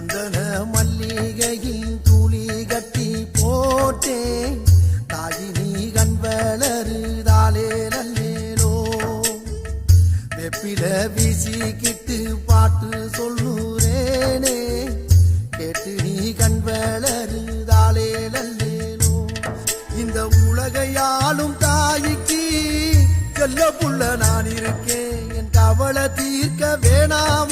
சந்தன மல்லிகையில் துளி கட்டி போட்டேன் தாயினி கண் வளருதாலே நல்லேலோ வெப்பில வீசிக்கிட்டு பாட்டு சொல்லுறேனே கேட்டு நீ கண் வளருதாலே நல்லேலோ இந்த உலகையாளும் தாய்க்கு செல்ல புள்ள நான் இருக்கேன் என் கவலை தீர்க்க வேணாம்